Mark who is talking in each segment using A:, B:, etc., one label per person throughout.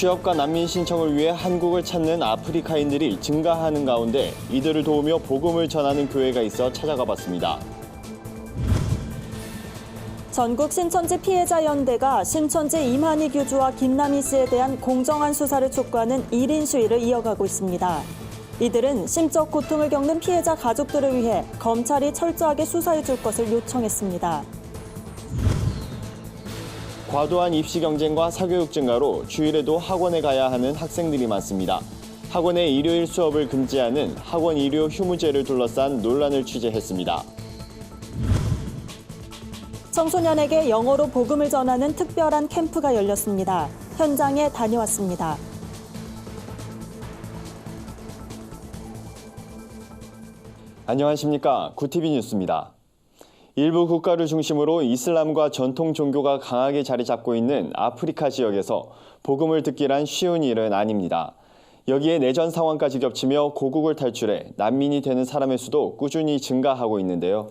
A: 취업과 난민 신청을 위해 한국을 찾는 아프리카인들이 증가하는 가운데 이들을 도우며 복음을 전하는 교회가 있어 찾아가 봤습니다.
B: 전국 신천지 피해자 연대가 신천지 임한희 교주와 김남희 씨에 대한 공정한 수사를 촉구하는 1인 시위를 이어가고 있습니다. 이들은 심적 고통을 겪는 피해자 가족들을 위해 검찰이 철저하게 수사해 줄 것을 요청했습니다.
A: 과도한 입시 경쟁과 사교육 증가로 주일에도 학원에 가야 하는 학생들이 많습니다. 학원의 일요일 수업을 금지하는 학원 일요 휴무제를 둘러싼 논란을 취재했습니다.
B: 청소년에게 영어로 복음을 전하는 특별한 캠프가 열렸습니다. 현장에 다녀왔습니다.
A: 안녕하십니까. 구티비 뉴스입니다. 일부 국가를 중심으로 이슬람과 전통 종교가 강하게 자리 잡고 있는 아프리카 지역에서 복음을 듣기란 쉬운 일은 아닙니다. 여기에 내전 상황까지 겹치며 고국을 탈출해 난민이 되는 사람의 수도 꾸준히 증가하고 있는데요.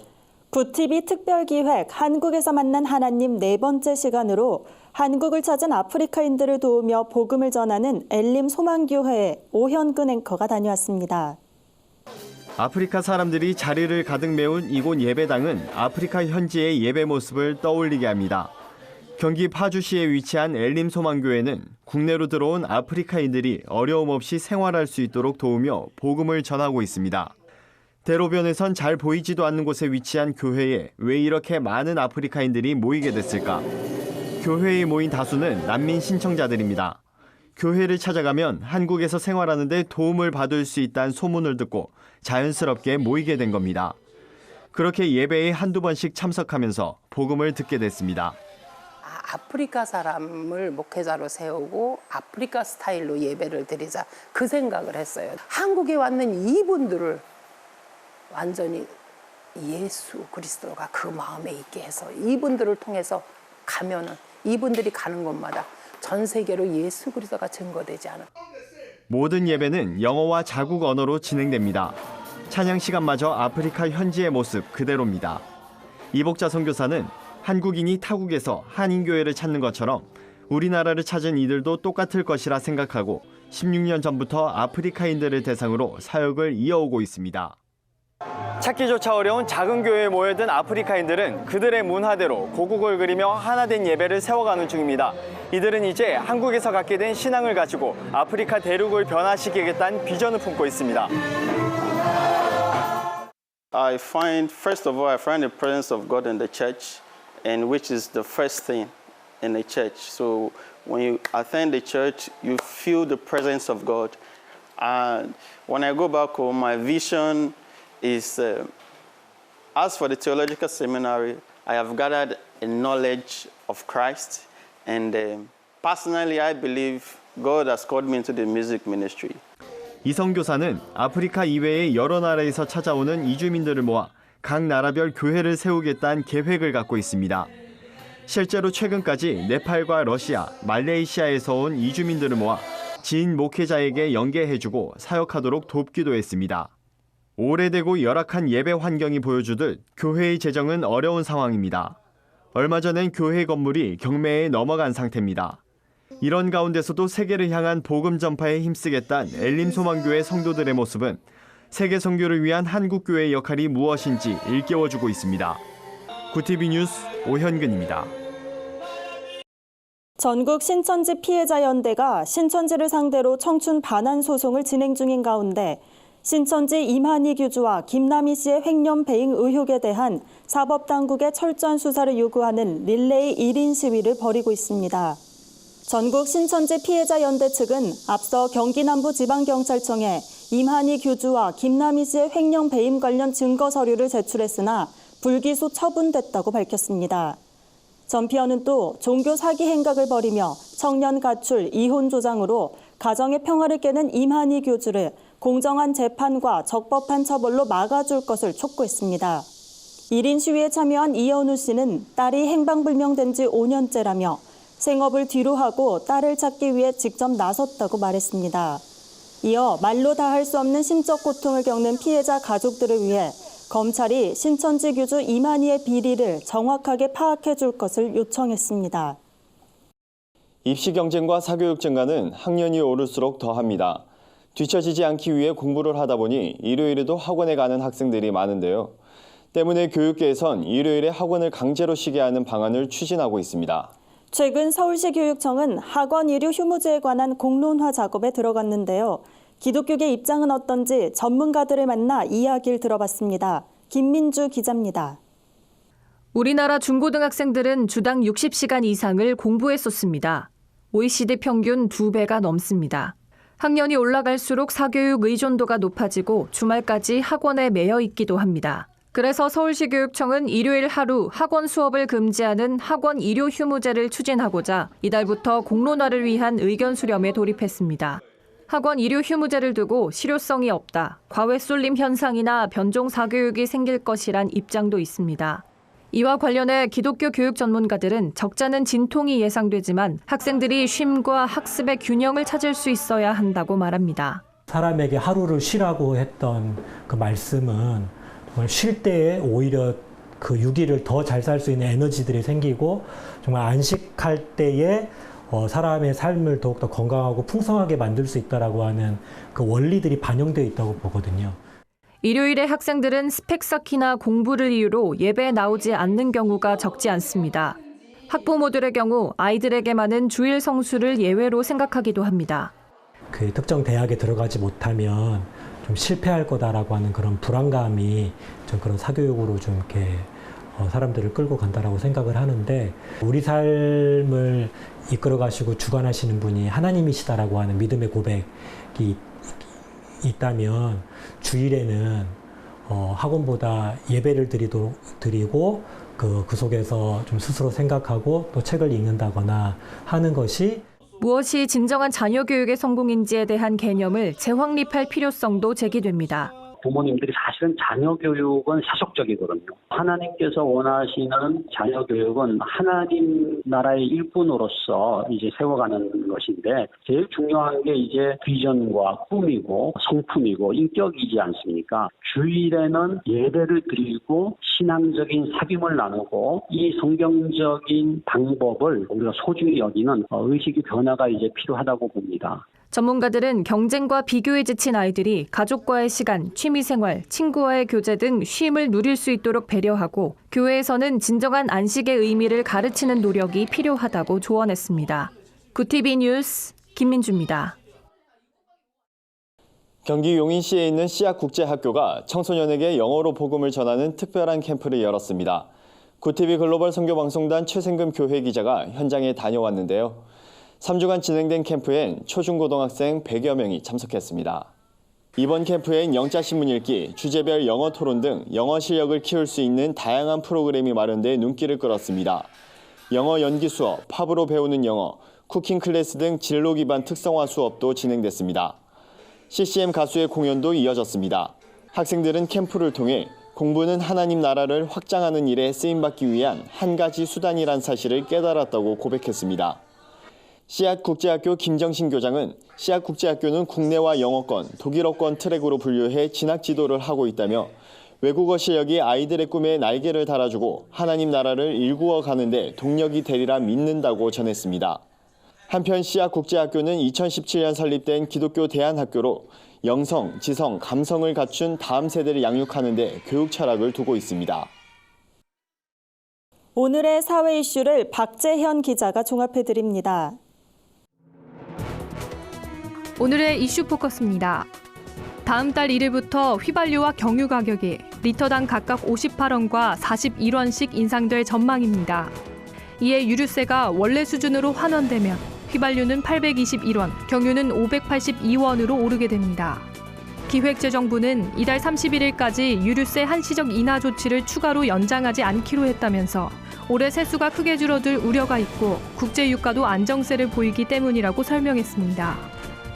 B: 구티비 특별기획 한국에서 만난 하나님 4번째 시간으로 한국을 찾은 아프리카인들을 도우며 복음을 전하는 엘림 소망교회의 오현근 앵커가 다녀왔습니다.
A: 아프리카 사람들이 자리를 가득 메운 이곳 예배당은 아프리카 현지의 예배 모습을 떠올리게 합니다. 경기 파주시에 위치한 엘림 소망교회는 국내로 들어온 아프리카인들이 어려움 없이 생활할 수 있도록 도우며 복음을 전하고 있습니다. 대로변에선 잘 보이지도 않는 곳에 위치한 교회에 왜 이렇게 많은 아프리카인들이 모이게 됐을까? 교회에 모인 다수는 난민 신청자들입니다. 교회를 찾아가면 한국에서 생활하는 데 도움을 받을 수 있다는 소문을 듣고 자연스럽게 모이게 된 겁니다. 그렇게 예배에 한두 번씩 참석하면서 복음을 듣게 됐습니다.
C: 아프리카 사람을 목회자로 세우고 아프리카 스타일로 예배를 드리자 그 생각을 했어요. 한국에 왔는 이분들을 완전히 예수 그리스도가 그 마음에 있게 해서 이분들을 통해서 가면은 이분들이 가는 곳마다 전 세계로 예수 그리스도가 증거되지 않을까.
A: 모든 예배는 영어와 자국 언어로 진행됩니다. 찬양 시간마저 아프리카 현지의 모습 그대로입니다. 이복자 선교사는 한국인이 타국에서 한인교회를 찾는 것처럼 우리나라를 찾은 이들도 똑같을 것이라 생각하고 16년 전부터 아프리카인들을 대상으로 사역을 이어오고 있습니다. 찾기조차 어려운 작은 교회에 모여든 아프리카인들은 그들의 문화대로 고국을 그리며 하나된 예배를 세워가는 중입니다. 이들은 이제 한국에서 갖게 된 신앙을 가지고 아프리카 대륙을 변화시키겠다는 비전을 품고 있습니다.
D: First of all, I find the presence of God in the church, and which is the first thing in the church. So when you attend the church, you feel the presence of God. And when I go back home, my vision is, as for the theological seminary, I have gathered a knowledge of Christ, and personally, I believe God has called me into the music ministry.
A: 이 선교사는 아프리카 이외의 여러 나라에서 찾아오는 이주민들을 모아 각 나라별 교회를 세우겠다는 계획을 갖고 있습니다. 실제로 최근까지 네팔과 러시아, 말레이시아에서 온 이주민들을 모아 지인 목회자에게 연계해주고 사역하도록 돕기도 했습니다. 오래되고 열악한 예배 환경이 보여주듯 교회의 재정은 어려운 상황입니다. 얼마 전엔 교회 건물이 경매에 넘어간 상태입니다. 이런 가운데서도 세계를 향한 복음 전파에 힘쓰겠다는 엘림 소망교회 성도들의 모습은 세계 선교를 위한 한국교회의 역할이 무엇인지 일깨워주고 있습니다. 구티비 뉴스 오현근입니다.
B: 전국 신천지 피해자 연대가 신천지를 상대로 청춘 반환 소송을 진행 중인 가운데 신천지 임한희 교주와 김남희 씨의 횡령 배임 의혹에 대한 사법당국의 철저한 수사를 요구하는 릴레이 1인 시위를 벌이고 있습니다. 전국 신천지 피해자 연대 측은 앞서 경기 남부지방경찰청에 임한희 교주와 김남희 씨의 횡령 배임 관련 증거 서류를 제출했으나 불기소 처분됐다고 밝혔습니다. 전피어는 또 종교 사기 행각을 벌이며 청년 가출, 이혼 조장으로 가정의 평화를 깨는 임한희 교주를 공정한 재판과 적법한 처벌로 막아줄 것을 촉구했습니다. 1인 시위에 참여한 이현우 씨는 딸이 행방불명된 지 5년째라며 생업을 뒤로 하고 딸을 찾기 위해 직접 나섰다고 말했습니다. 이어 말로 다 할 수 없는 심적 고통을 겪는 피해자 가족들을 위해 검찰이 신천지 교주 임한희의 비리를 정확하게 파악해 줄 것을 요청했습니다.
A: 입시 경쟁과 사교육 증가는 학년이 오를수록 더합니다. 뒤처지지 않기 위해 공부를 하다 보니 일요일에도 학원에 가는 학생들이 많은데요. 때문에 교육계에선 일요일에 학원을 강제로 쉬게 하는 방안을 추진하고 있습니다.
B: 최근 서울시 교육청은 학원 일요 휴무제에 관한 공론화 작업에 들어갔는데요. 기독교계 입장은 어떤지 전문가들을 만나 이야기를 들어봤습니다. 김민주 기자입니다.
E: 우리나라 중고등학생들은 주당 60시간 이상을 공부했었습니다. OECD 평균 2배가 넘습니다. 학년이 올라갈수록 사교육 의존도가 높아지고 주말까지 학원에 매여 있기도 합니다. 그래서 서울시 교육청은 일요일 하루 학원 수업을 금지하는 학원 일요 휴무제를 추진하고자 이달부터 공론화를 위한 의견 수렴에 돌입했습니다. 학원 일요 휴무제를 두고 실효성이 없다, 과외 쏠림 현상이나 변종 사교육이 생길 것이란 입장도 있습니다. 이와 관련해 기독교 교육 전문가들은 적잖은 진통이 예상되지만 학생들이 쉼과 학습의 균형을 찾을 수 있어야 한다고 말합니다.
F: 사람에게 하루를 쉬라고 했던 그 말씀은 정말 쉴 때에 오히려 그 6일을 더 잘 살 수 있는 에너지들이 생기고 정말 안식할 때에 사람의 삶을 더욱더 건강하고 풍성하게 만들 수 있다라고 하는 그 원리들이 반영되어 있다고 보거든요.
E: 일요일에 학생들은 스펙 쌓기나 공부를 이유로 예배에 나오지 않는 경우가 적지 않습니다. 학부모들의 경우 아이들에게만은 주일 성수를 예외로 생각하기도 합니다.
F: 그 특정 대학에 들어가지 못하면 좀 실패할 거다라고 하는 그런 불안감이 좀 그런 사교육으로 좀 이렇게 사람들을 끌고 간다라고 생각을 하는데, 우리 삶을 이끌어 가시고 주관하시는 분이 하나님이시다라고 하는 믿음의 고백이 있다면 주일에는 학원보다 예배를 드리고 그 속에서 좀 스스로 생각하고 또 책을 읽는다거나 하는 것이
E: 무엇이 진정한 자녀 교육의 성공인지에 대한 개념을 재확립할 필요성도 제기됩니다.
G: 부모님들이 사실은 자녀 교육은 세속적이거든요. 하나님께서 원하시는 자녀 교육은 하나님 나라의 일꾼으로서 이제 세워가는 것인데, 제일 중요한 게 이제 비전과 꿈이고 성품이고 인격이지 않습니까? 주일에는 예배를 드리고 신앙적인 사귐을 나누고 이 성경적인 방법을 우리가 소중히 여기는 의식의 변화가 이제 필요하다고 봅니다.
E: 전문가들은 경쟁과 비교에 지친 아이들이 가족과의 시간, 취미생활, 친구와의 교제 등 쉼을 누릴 수 있도록 배려하고 교회에서는 진정한 안식의 의미를 가르치는 노력이 필요하다고 조언했습니다. 구티비 뉴스 김민주입니다.
A: 경기 용인시에 있는 씨앗국제학교가 청소년에게 영어로 복음을 전하는 특별한 캠프를 열었습니다. 구티비 글로벌 선교방송단 최생금 교회 기자가 현장에 다녀왔는데요. 3주간 진행된 캠프엔 초중고등학생 100여 명이 참석했습니다. 이번 캠프엔 영자신문 읽기, 주제별 영어 토론 등 영어 실력을 키울 수 있는 다양한 프로그램이 마련돼 눈길을 끌었습니다. 영어 연기 수업, 팝으로 배우는 영어, 쿠킹 클래스 등 진로 기반 특성화 수업도 진행됐습니다. CCM 가수의 공연도 이어졌습니다. 학생들은 캠프를 통해 공부는 하나님 나라를 확장하는 일에 쓰임받기 위한 한 가지 수단이란 사실을 깨달았다고 고백했습니다. 씨앗국제학교 김정신 교장은 씨앗국제학교는 국내와 영어권, 독일어권 트랙으로 분류해 진학 지도를 하고 있다며 외국어 실력이 아이들의 꿈에 날개를 달아주고 하나님 나라를 일구어 가는 데 동력이 되리라 믿는다고 전했습니다. 한편 씨앗국제학교는 2017년 설립된 기독교 대안학교로 영성, 지성, 감성을 갖춘 다음 세대를 양육하는 데 교육 철학을 두고 있습니다.
B: 오늘의 사회 이슈를 박재현 기자가 종합해드립니다.
H: 오늘의 이슈 포커스입니다. 다음 달 1일부터 휘발유와 경유 가격이 리터당 각각 58원과 41원씩 인상될 전망입니다. 이에 유류세가 원래 수준으로 환원되면 휘발유는 821원, 경유는 582원으로 오르게 됩니다. 기획재정부는 이달 31일까지 유류세 한시적 인하 조치를 추가로 연장하지 않기로 했다면서 올해 세수가 크게 줄어들 우려가 있고 국제유가도 안정세를 보이기 때문이라고 설명했습니다.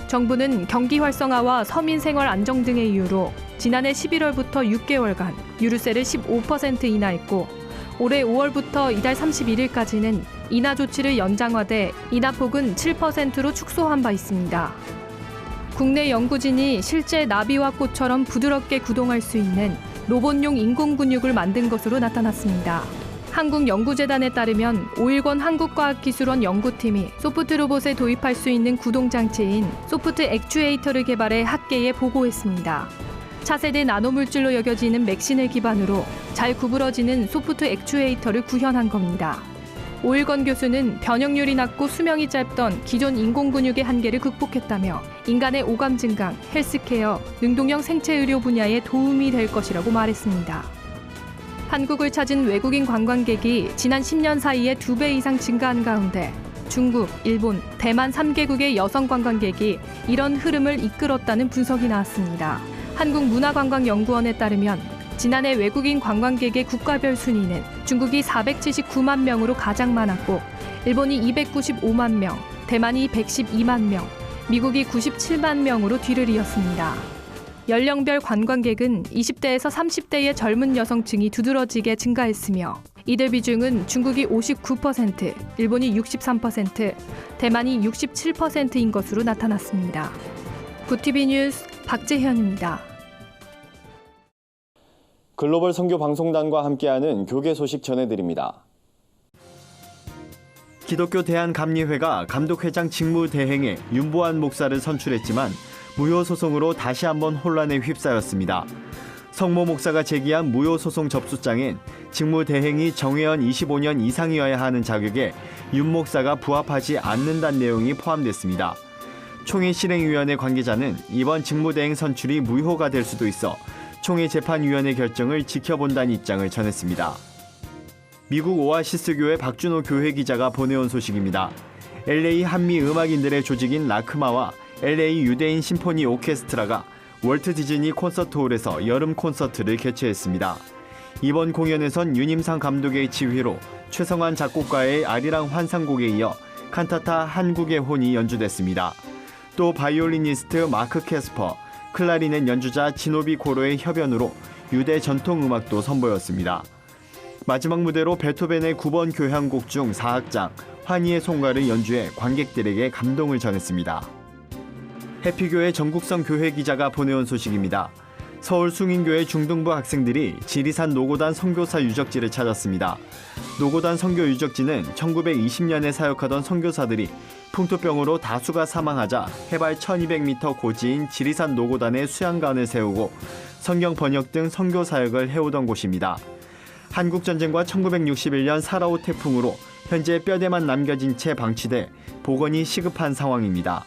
H: 정부는 경기 활성화와 서민 생활 안정 등의 이유로 지난해 11월부터 6개월간 유류세를 15% 인하했고 올해 5월부터 이달 31일까지는 인하 조치를 연장화돼 인하폭은 7%로 축소한 바 있습니다. 국내 연구진이 실제 나비와 꽃처럼 부드럽게 구동할 수 있는 로봇용 인공 근육을 만든 것으로 나타났습니다. 한국연구재단에 따르면 오일권 한국과학기술원 연구팀이 소프트 로봇에 도입할 수 있는 구동장치인 소프트 액추에이터를 개발해 학계에 보고했습니다. 차세대 나노물질로 여겨지는 맥신을 기반으로 잘 구부러지는 소프트 액추에이터를 구현한 겁니다. 오일권 교수는 변형률이 낮고 수명이 짧던 기존 인공근육의 한계를 극복했다며 인간의 오감 증강, 헬스케어, 능동형 생체의료 분야에 도움이 될 것이라고 말했습니다. 한국을 찾은 외국인 관광객이 지난 10년 사이에 2배 이상 증가한 가운데 중국, 일본, 대만 3개국의 여성 관광객이 이런 흐름을 이끌었다는 분석이 나왔습니다. 한국문화관광연구원에 따르면 지난해 외국인 관광객의 국가별 순위는 중국이 479만 명으로 가장 많았고 일본이 295만 명, 대만이 112만 명, 미국이 97만 명으로 뒤를 이었습니다. 연령별 관광객은 20대에서 30대의 젊은 여성층이 두드러지게 증가했으며 이들 비중은 중국이 59%, 일본이 63%, 대만이 67%인 것으로 나타났습니다. 구티비 뉴스 박재현입니다.
A: 글로벌 선교 방송단과 함께하는 교계 소식 전해드립니다. 기독교 대한감리회가 감독회장 직무대행에 윤보한 목사를 선출했지만 무효소송으로 다시 한번 혼란에 휩싸였습니다. 성모 목사가 제기한 무효소송 접수장엔 직무대행이 정회원 25년 이상이어야 하는 자격에 윤 목사가 부합하지 않는다는 내용이 포함됐습니다. 총회 실행위원회 관계자는 이번 직무대행 선출이 무효가 될 수도 있어 총회 재판위원회 결정을 지켜본다는 입장을 전했습니다. 미국 오아시스 교회 박준호 교회 기자가 보내온 소식입니다. LA 한미 음악인들의 조직인 라크마와 LA 유대인 심포니 오케스트라가 월트 디즈니 콘서트홀에서 여름 콘서트를 개최했습니다. 이번 공연에선 윤임상 감독의 지휘로 최성환 작곡가의 아리랑 환상곡에 이어 칸타타 한국의 혼이 연주됐습니다. 또 바이올리니스트 마크 캐스퍼, 클라리넷 연주자 지노비 코로의 협연으로 유대 전통 음악도 선보였습니다. 마지막 무대로 베토벤의 9번 교향곡 중 4악장 환희의 송가를 연주해 관객들에게 감동을 전했습니다. 해피교회 전국성 교회 기자가 보내온 소식입니다. 서울 숭인교회 중등부 학생들이 지리산 노고단 선교사 유적지를 찾았습니다. 노고단 선교 유적지는 1920년에 사역하던 선교사들이 풍토병으로 다수가 사망하자 해발 1200m 고지인 지리산 노고단에 수양관을 세우고 성경 번역 등 선교 사역을 해오던 곳입니다. 한국전쟁과 1961년 사라오 태풍으로 현재 뼈대만 남겨진 채 방치돼 복원이 시급한 상황입니다.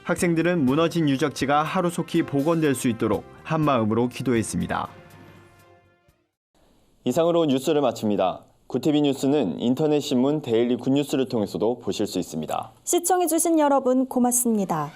A: 학생들은 무너진 유적지가 하루속히 복원될 수 있도록 한마음으로 기도했습니다. 이상으로 뉴스를 마칩니다. 구티비 뉴스는 인터넷 신문 데일리 굿뉴스를 통해서도 보실 수 있습니다.
B: 시청해주신 여러분 고맙습니다.